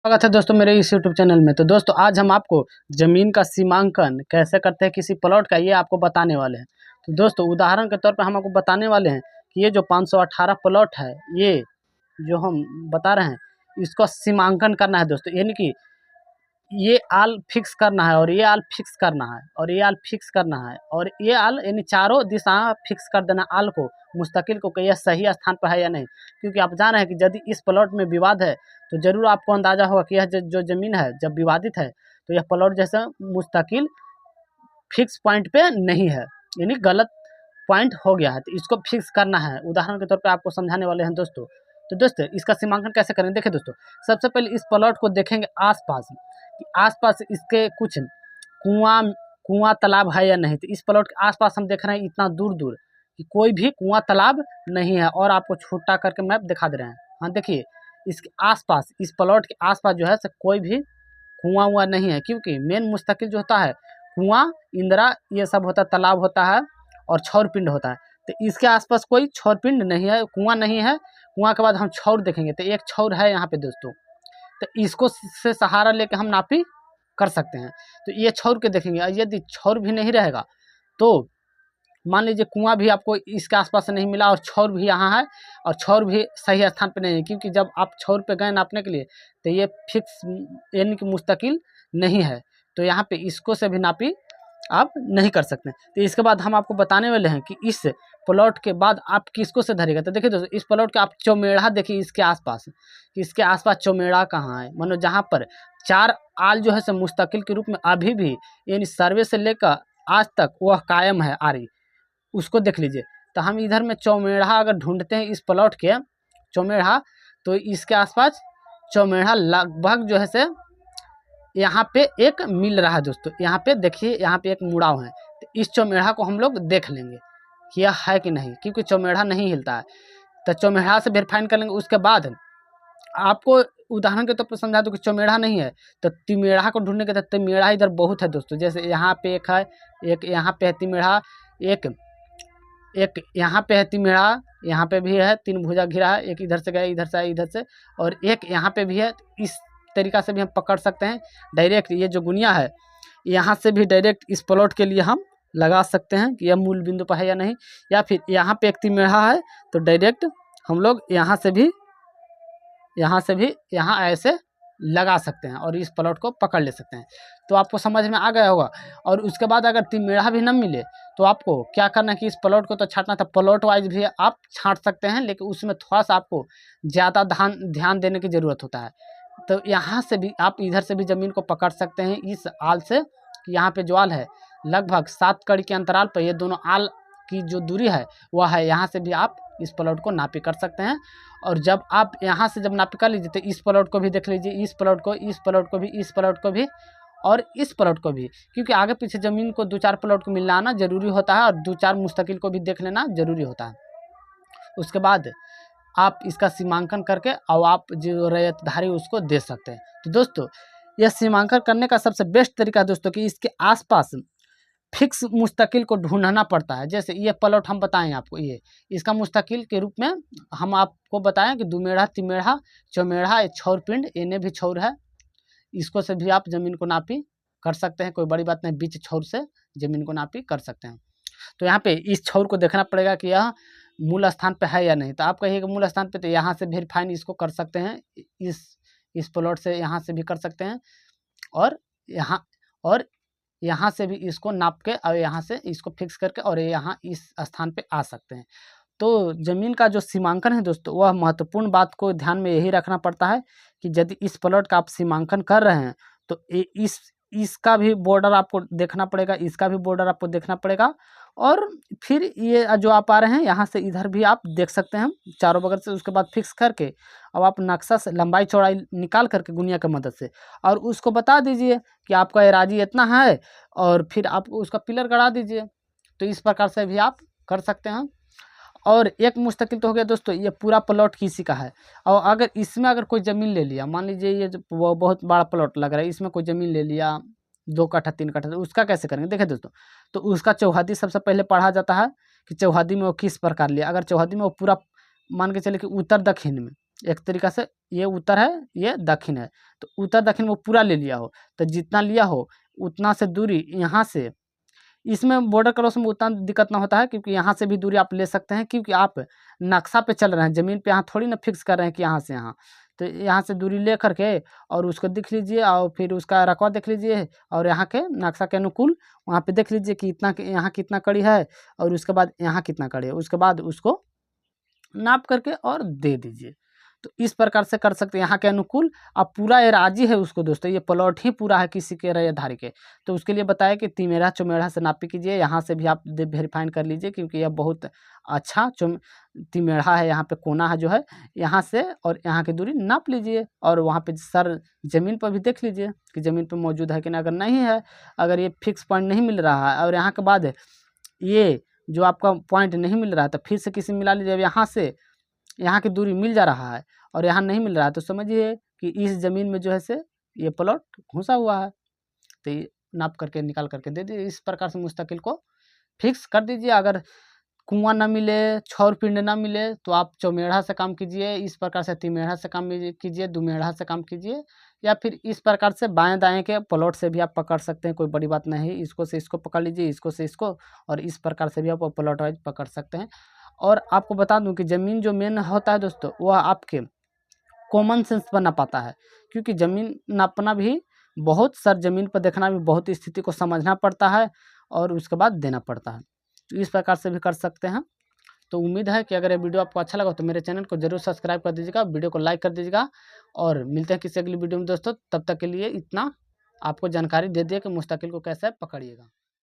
स्वागत है दोस्तों मेरे इस यूट्यूब चैनल में। तो दोस्तों आज हम आपको ज़मीन का सीमांकन कैसे करते हैं किसी प्लॉट का, ये आपको बताने वाले हैं। तो दोस्तों उदाहरण के तौर पे हम आपको बताने वाले हैं कि ये जो 518 प्लॉट है, ये जो हम बता रहे हैं, इसको सीमांकन करना है दोस्तों। यानी कि ये आल फिक्स करना है और ये आल फिक्स करना है और ये आल फिक्स करना है और ये आल, यानी चारों दिशा फिक्स कर देना आल को, मुस्तकिल को, कि यह सही स्थान पर है या नहीं। क्योंकि आप जान रहे हैं कि यदि इस प्लॉट में विवाद है तो ज़रूर आपको अंदाज़ा होगा कि यह जो ज़मीन है जब विवादित है तो यह प्लॉट जैसा मुस्तकिल फिक्स पॉइंट पे नहीं है, यानी गलत पॉइंट हो गया है। तो इसको फिक्स करना है। उदाहरण के तौर पे आपको समझाने वाले हैं दोस्तों। तो दोस्तों इसका सीमांकन कैसे करेंगे, देखिए दोस्तों, सबसे पहले इस प्लॉट को देखेंगे आसपास कि आसपास इसके कुछ कुआं तालाब है या नहीं। तो इस प्लॉट के आसपास हम देख रहे हैं इतना दूर दूर कि कोई भी कुआं तालाब नहीं है। और आपको छोटा करके मैप दिखा दे रहे हैं। हाँ देखिए, इसके आसपास, इस प्लॉट के आसपास जो है कोई भी कुआं हुआ नहीं है। क्योंकि मेन मुस्तकिल जो होता है कुआं, इंदिरा, ये सब होता है, तालाब होता है और छौर पिंड होता है। तो इसके आसपास कोई छौर पिंड नहीं है, कुआं नहीं है। कुआं के बाद हम छौर देखेंगे तो एक छौर है यहाँ पे दोस्तों। तो इसको से सहारा लेके हम नापी कर सकते हैं। तो ये छौर के देखेंगे। यदि छौर भी नहीं रहेगा तो मान लीजिए कुआं भी आपको इसके आसपास से नहीं मिला और छौर भी यहाँ है और छौर भी सही स्थान पे नहीं है। क्योंकि जब आप छौर पे गए नापने के लिए तो ये फिक्स, यानी कि मुस्तकिल नहीं है। तो यहाँ पे इसको से भी नापी आप नहीं कर सकते। तो इसके बाद हम आपको बताने वाले हैं कि इस प्लॉट के बाद आप किसको से धरेगा। तो देखिए दोस्तों, इस प्लॉट के आप चौमेढ़ा देखिए इसके आसपास, कि इसके आसपास चौमेढ़ा कहाँ है। मानो जहाँ पर 4 आल जो है से मुस्तकिल के रूप में अभी भी, यानी सर्वे से लेकर आज तक वह कायम है आरी, उसको देख लीजिए। तो हम इधर में चौमेढ़ा अगर ढूंढते हैं इस प्लॉट के चौमेढ़ा, तो इसके आसपास चौमेढ़ा लगभग जो है से यहाँ पे एक मिल रहा है दोस्तों। यहाँ पे देखिए, यहाँ पे एक मुड़ाव है। तो इस चौमेढ़ा को हम लोग देख लेंगे कि यह है कि नहीं, क्योंकि चौमेढ़ा नहीं हिलता है। तो चौमेढ़ा से वेरीफाइन कर लेंगे। उसके बाद आपको उदाहरण के तौर पर समझा दो कि चौमेढ़ा नहीं है तो तिमेढ़ा को ढूंढने के, तो तिमेढ़ा इधर बहुत है दोस्तों। जैसे यहाँ पे एक है, एक यहाँ पे है तिमेढ़ा, एक यहाँ पे है तिमेढ़ा, यहाँ पे भी है, 3 भुजा घिरा है, एक इधर से गया, इधर से आया, इधर से, और एक यहाँ पे भी है। इस तरीक़ा से भी हम पकड़ सकते हैं डायरेक्ट। ये जो गुनिया है यहाँ से भी डायरेक्ट इस प्लॉट के लिए हम लगा सकते हैं कि यह मूल बिंदु पर है या नहीं। या फिर यहाँ पे एक तिमेढ़ा है तो डायरेक्ट हम लोग यहाँ से भी यहाँ ऐसे लगा सकते हैं और इस प्लॉट को पकड़ ले सकते हैं। तो आपको समझ में आ गया होगा। और उसके बाद अगर तिमेढ़ा भी न मिले तो आपको क्या करना है कि इस प्लॉट को तो छांटना था, प्लॉट वाइज भी आप छांट सकते हैं, लेकिन उसमें थोड़ा सा आपको ज़्यादा ध्यान देने की ज़रूरत होता है। तो यहाँ से भी आप इधर से भी ज़मीन को पकड़ सकते हैं इस आल से। यहाँ पे जो आल है लगभग 7 कड़ी के अंतराल पर, ये दोनों आल की जो दूरी है वह है, यहाँ से भी आप इस प्लॉट को नापी कर सकते हैं। और जब आप यहाँ से जब नापी कर लीजिए तो इस प्लॉट को भी देख लीजिए, इस प्लॉट को, इस प्लॉट को भी, इस प्लॉट को भी और इस प्लॉट को भी। क्योंकि आगे पीछे ज़मीन को 2-4 प्लॉट को मिलना आना ज़रूरी होता है और 2-4 मुस्तकिल को भी देख लेना ज़रूरी होता है। उसके बाद आप इसका सीमांकन करके और आप जो रैयतधारी उसको दे सकते हैं। तो दोस्तों यह सीमांकन करने का सबसे बेस्ट तरीका है दोस्तों कि इसके आसपास फिक्स मुस्तकिल को ढूंढना पड़ता है। जैसे ये प्लॉट हम बताएं आपको, ये इसका मुस्तकिल के रूप में हम आपको बताएं कि दुमेढ़ा, तिमेढ़ा, चौमेढ़ा, एक छौर पिंड, इन्हें भी छौर है, इसको से भी आप ज़मीन को नापी कर सकते हैं। कोई बड़ी बात नहीं, बीच छौर से ज़मीन को नापी कर सकते हैं। तो यहाँ पे इस छौर को देखना पड़ेगा कि यह मूल स्थान पे है या नहीं। तो आप कहिएगा मूल स्थान पे, तो यहाँ से वेरीफाइन इसको कर सकते हैं, इस प्लॉट से यहाँ से भी कर सकते हैं और यहाँ से भी इसको नाप के और यहाँ से इसको फिक्स करके और यहाँ इस स्थान पे आ सकते हैं। तो ज़मीन का जो सीमांकन है दोस्तों, वह महत्वपूर्ण बात को ध्यान में यही रखना पड़ता है कि यदि इस प्लॉट का आप सीमांकन कर रहे हैं तो इसका भी बॉर्डर आपको देखना पड़ेगा, इसका भी बॉर्डर आपको देखना पड़ेगा। और फिर ये जो आप आ रहे हैं यहाँ से इधर भी आप देख सकते हैं चारों बगल से। उसके बाद फिक्स करके अब आप नक्शा से लंबाई चौड़ाई निकाल करके गुनिया की मदद से और उसको बता दीजिए कि आपका एराजी इतना है और फिर आप उसका पिलर गड़ा दीजिए। तो इस प्रकार से भी आप कर सकते हैं। और एक मुस्तकिल तो हो गया दोस्तों, ये पूरा प्लॉट किसी का है। और अगर इसमें अगर कोई ज़मीन ले लिया, मान लीजिए ये जो वो बहुत बड़ा प्लॉट लग रहा है, इसमें कोई ज़मीन ले लिया 2 कट्ठा 3 कट्ठा, तो उसका कैसे करेंगे देखिए दोस्तों। तो उसका चौहद्दी सबसे पहले पढ़ा जाता है कि चौहद्दी में वो किस प्रकार लिया। अगर चौहद्दी में वो पूरा मान के चले कि उत्तर दक्षिण में, एक तरीक़ा से ये उत्तर है, ये दक्षिण है, तो उत्तर दक्षिण वो पूरा ले लिया हो, तो जितना लिया हो उतना से दूरी यहाँ से, इसमें बॉर्डर क्रॉस में उतना दिक्कत ना होता है, क्योंकि यहाँ से भी दूरी आप ले सकते हैं, क्योंकि आप नक्शा पे चल रहे हैं, ज़मीन पे यहाँ थोड़ी ना फिक्स कर रहे हैं कि यहाँ से यहाँ। तो यहाँ से दूरी ले करके और उसको देख लीजिए, और फिर उसका रकबा देख लीजिए, और यहाँ के नक्शा के अनुकूल वहाँ पे देख लीजिए कि इतना यहाँ कितना कड़ी है, और उसके बाद यहाँ कितना कड़ी है, उसके बाद उसको नाप करके और दे दीजिए। तो इस प्रकार से कर सकते हैं, यहाँ के अनुकूल अब पूरा ये राजी है उसको दोस्तों, ये प्लॉट ही पूरा है किसी के रैयतधारी के। तो उसके लिए बताया कि तिमेरा चौमेढ़ा से नापी कीजिए, यहाँ से भी आप वेरीफाइन कर लीजिए, क्योंकि यह बहुत अच्छा तिमेढ़ा है, यहाँ पे कोना है जो है, यहाँ से और यहाँ की दूरी नाप लीजिए, और वहाँ पे सर ज़मीन पर भी देख लीजिए कि ज़मीन पर मौजूद है कि नहीं। अगर नहीं है, अगर ये फिक्स पॉइंट नहीं मिल रहा है, और यहाँ के बाद ये जो आपका पॉइंट नहीं मिल रहा है, तो फिर से किसी मिला लीजिए। अब यहाँ से यहाँ की दूरी मिल जा रहा है और यहाँ नहीं मिल रहा है, तो समझिए कि इस ज़मीन में जो है से ये प्लॉट घुसा हुआ है। तो ये नाप करके निकाल करके दे दीजिए। इस प्रकार से मुस्तकिल को फिक्स कर दीजिए। अगर कुआँ ना मिले, छौर पिंड ना मिले, तो आप चौमेढ़ा से काम कीजिए, इस प्रकार से तिमेढ़ा से काम कीजिए, दुमेढ़ा से काम कीजिए, या फिर इस प्रकार से बाएं दाएं के प्लॉट से भी आप पकड़ सकते हैं, कोई बड़ी बात नहीं है। इसको से इसको पकड़ लीजिए, इसको से इसको, और इस प्रकार से भी आप प्लॉट वाइज पकड़ सकते हैं। और आपको बता दूं कि ज़मीन जो मेन होता है दोस्तों, वह आपके कॉमन सेंस पर नापाता है, क्योंकि ज़मीन नापना भी बहुत सर ज़मीन पर देखना भी बहुत स्थिति को समझना पड़ता है, और उसके बाद देना पड़ता है। तो इस प्रकार से भी कर सकते हैं। तो उम्मीद है कि अगर ये वीडियो आपको अच्छा लगा तो मेरे चैनल को जरूर सब्सक्राइब कर दीजिएगा, वीडियो को लाइक कर दीजिएगा, और मिलते हैं किसी अगली वीडियो में दोस्तों। तब तक के लिए इतना आपको जानकारी दे दिया कि मुस्तकिल को कैसे पकड़िएगा।